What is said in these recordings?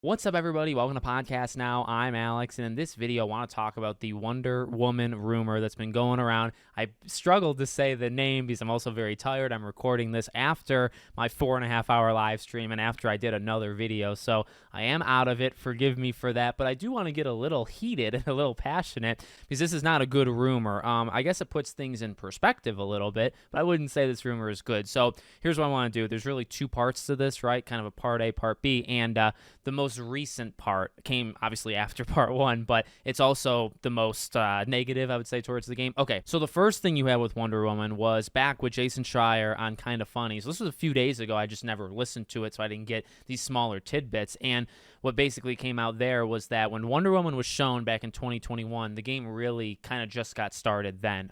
What's up, everybody? Welcome to Podcast Now. I'm Alex, and in this video, I want to talk about the Wonder Woman rumor that's been going around. I struggled to say the name because I'm also very tired. I'm recording this after my 4.5-hour live stream and after I did another video, so I am out of it. Forgive me for that, but I do want to get a little heated and a little passionate because this is not a good rumor. I guess it puts things in perspective a little bit, but I wouldn't say this rumor is good. So here's what I want to do. There's really two parts to this, right? Kind of a part A, part B, and the most recent part came obviously after part one, but it's also the most negative, I would say, towards the game. Okay, so the first thing you had with Wonder Woman was back with Jason Schreier on Kind of Funny. So this was a few days ago. I just never listened to it, so I didn't get these smaller tidbits. And what basically came out there was that when Wonder Woman was shown back in 2021, the game really kind of just got started then.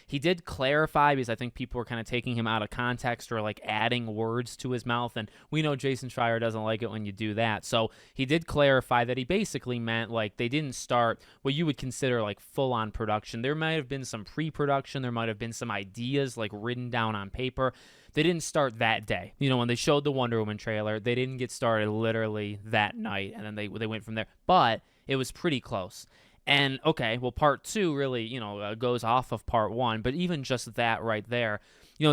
He did clarify because I think people were kind of taking him out of context or like adding words to his mouth, and we know Jason Schreier doesn't like it when you do that. So he did clarify that he basically meant like they didn't start what you would consider like full-on production. There might have been some pre-production. There might have been some ideas like written down on paper. They didn't start that day. You know, when they showed the Wonder Woman trailer, they didn't get started literally that night, and then they went from there. But it was pretty close. And, okay, well, part two really, goes off of part one. But even just that right there,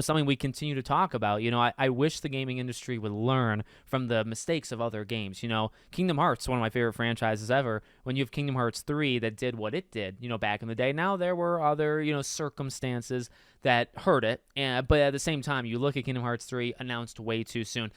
something we continue to talk about. I wish the gaming industry would learn from the mistakes of other games. Kingdom Hearts, one of my favorite franchises ever. When you have Kingdom Hearts 3 that did what it did, back in the day. Now there were other, circumstances that hurt it. But at the same time, you look at Kingdom Hearts 3 announced way too soon.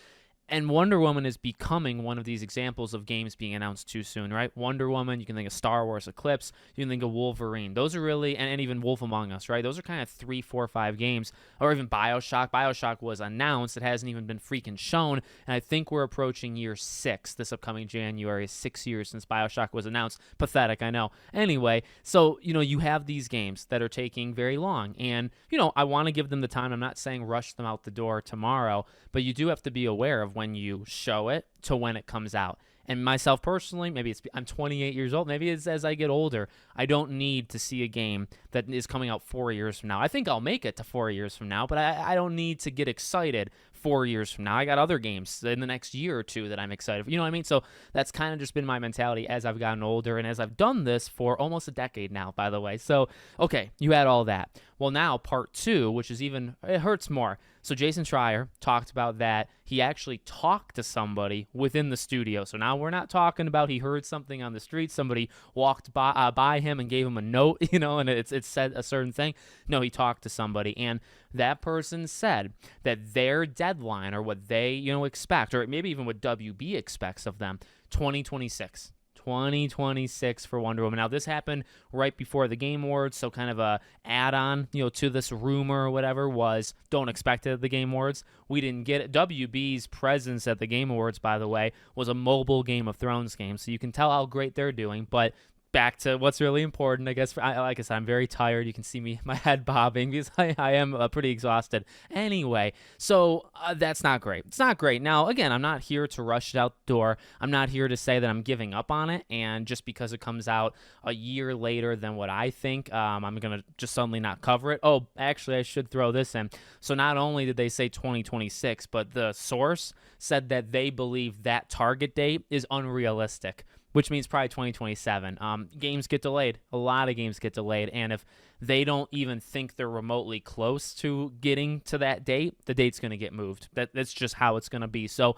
And Wonder Woman is becoming one of these examples of games being announced too soon, right? Wonder Woman, you can think of Star Wars Eclipse, you can think of Wolverine. Those are really, and even Wolf Among Us, right? Those are kind of 3, 4, 5 games. Or even Bioshock. Bioshock was announced. It hasn't even been freaking shown. And I think we're approaching year 6 this upcoming January. 6 years since Bioshock was announced. Pathetic, I know. Anyway, so, you have these games that are taking very long. And, I want to give them the time. I'm not saying rush them out the door tomorrow, but you do have to be aware of when you show it to when it comes out. And myself personally, maybe I'm 28 years old. Maybe it's as I get older. I don't need to see a game that is coming out 4 years from now. I think I'll make it to 4 years from now, but I don't need to get excited 4 years from now. I got other games in the next year or two that I'm excited for. You know what I mean? So that's kind of just been my mentality as I've gotten older and as I've done this for almost a decade now, by the way. So, okay, you had all that. Well, now part two, which is even, it hurts more. So Jason Schreier talked about that he actually talked to somebody within the studio. So now we're not talking about he heard something on the street, somebody walked by him and gave him a note, and it said a certain thing. No, he talked to somebody, and that person said that their deadline or what they, expect, or maybe even what WB expects of them, 2026. 2026 for Wonder Woman. Now, this happened right before the Game Awards, so kind of a add-on, to this rumor or whatever was don't expect it at the Game Awards. We didn't get it. WB's presence at the Game Awards, by the way, was a mobile Game of Thrones game, so you can tell how great they're doing, but back to what's really important, I guess. Like I said, I'm very tired. You can see me, my head bobbing because I am pretty exhausted. Anyway, so that's not great. It's not great. Now, again, I'm not here to rush it out the door. I'm not here to say that I'm giving up on it. And just because it comes out a year later than what I think, I'm going to just suddenly not cover it. Oh, actually, I should throw this in. So not only did they say 2026, but the source said that they believe that target date is unrealistic, which means probably 2027. Games get delayed. A lot of games get delayed. And if they don't even think they're remotely close to getting to that date, the date's going to get moved. That's just how it's going to be. So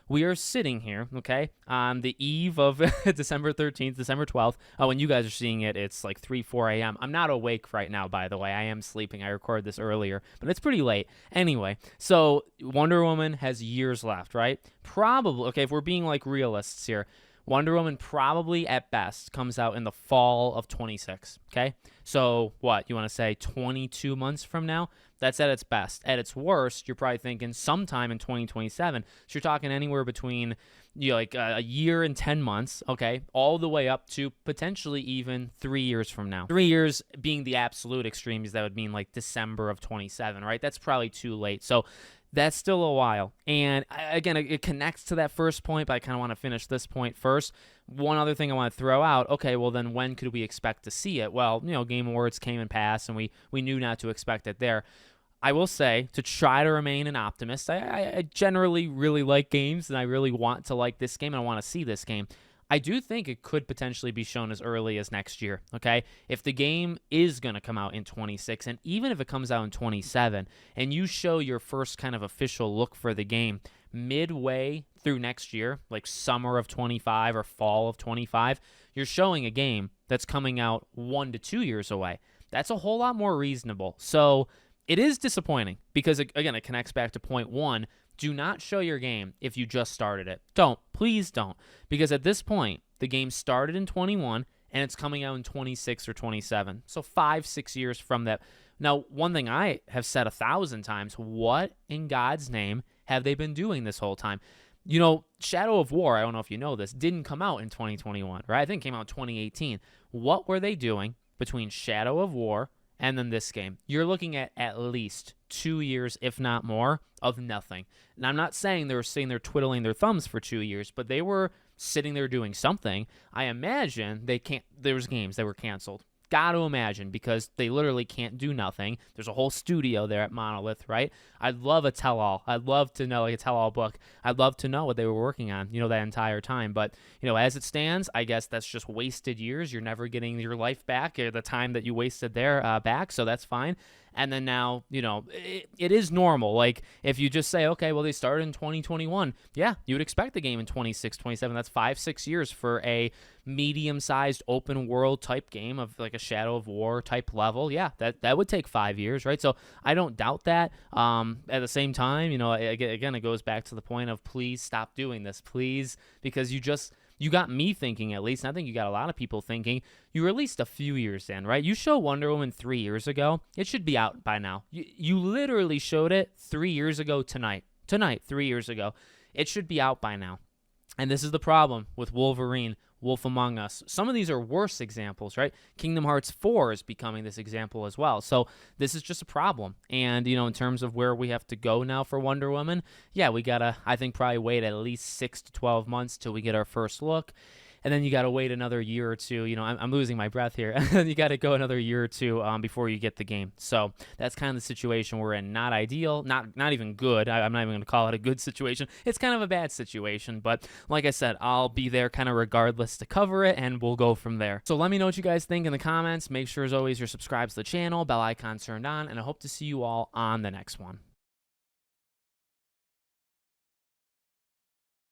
we are sitting here, okay, on the eve of December 13th, December 12th. When you guys are seeing it, it's like 3, 4 a.m. I'm not awake right now, by the way. I am sleeping. I recorded this earlier, but it's pretty late. Anyway, so Wonder Woman has years left, right? Probably, okay, if we're being like realists here, Wonder Woman probably at best comes out in the fall of 26, okay? So what, you want to say 22 months from now? That's at its best. At its worst, you're probably thinking sometime in 2027. So you're talking anywhere between like a year and 10 months, okay, all the way up to potentially even 3 years from now. 3 years being the absolute extremes, that would mean like December of 27, right? That's probably too late. So that's still a while. And again, it connects to that first point, but I kind of want to finish this point first. One other thing I want to throw out, okay, well then when could we expect to see it? Well, Game Awards came and passed, and we knew not to expect it there. I will say, to try to remain an optimist, I generally really like games, and I really want to like this game, and I want to see this game. I do think it could potentially be shown as early as next year, okay? If the game is going to come out in 26, and even if it comes out in 27, and you show your first kind of official look for the game midway through next year, like summer of 25 or fall of 25, you're showing a game that's coming out 1 to 2 years away. That's a whole lot more reasonable. So it is disappointing because, again, it connects back to point one. Do not show your game if you just started it. Don't. Please don't. Because at this point, the game started in 21 and it's coming out in 26 or 27. So 5-6 years from that. Now, one thing I have said 1,000 times, what in God's name have they been doing this whole time? You know, Shadow of War, I don't know if you know this, didn't come out in 2021, right? I think it came out in 2018. What were they doing between Shadow of War and then this game? You're looking at least 2 years, if not more, of nothing. And I'm not saying they were sitting there twiddling their thumbs for 2 years, but they were sitting there doing something. I imagine there was games that were canceled. Got to imagine, because they literally can't do nothing. There's a whole studio there at Monolith, right? I'd love a tell-all. I'd love to know, like a tell-all book. I'd love to know what they were working on, that entire time. But, as it stands, I guess that's just wasted years. You're never getting your life back, or the time that you wasted there back, so that's fine. And then now, it is normal. Like, if you just say, okay, well, they started in 2021. Yeah, you would expect the game in 26, 27. That's 5-6 years for a medium-sized open world type game of like a Shadow of War type level. Yeah, that would take 5 years, right? So I don't doubt that. At the same time, again, it goes back to the point of please stop doing this, please, because you got me thinking, at least, and I think you got a lot of people thinking, you were at least a few years in, right? You show Wonder Woman 3 years ago, it should be out by now. You literally showed it 3 years ago tonight, 3 years ago. It should be out by now. And this is the problem with Wolverine, Wolf Among Us. Some of these are worse examples, right? Kingdom Hearts 4 is becoming this example as well. So this is just a problem. And, in terms of where we have to go now for Wonder Woman, yeah, we got to, I think, probably wait at least 6 to 12 months till we get our first look. And then you got to wait another year or two. I'm losing my breath here. You got to go another year or two before you get the game. So that's kind of the situation we're in. Not ideal, not even good. I'm not even going to call it a good situation. It's kind of a bad situation. But like I said, I'll be there kind of regardless to cover it, and we'll go from there. So let me know what you guys think in the comments. Make sure, as always, you're subscribed to the channel, bell icon turned on, and I hope to see you all on the next one.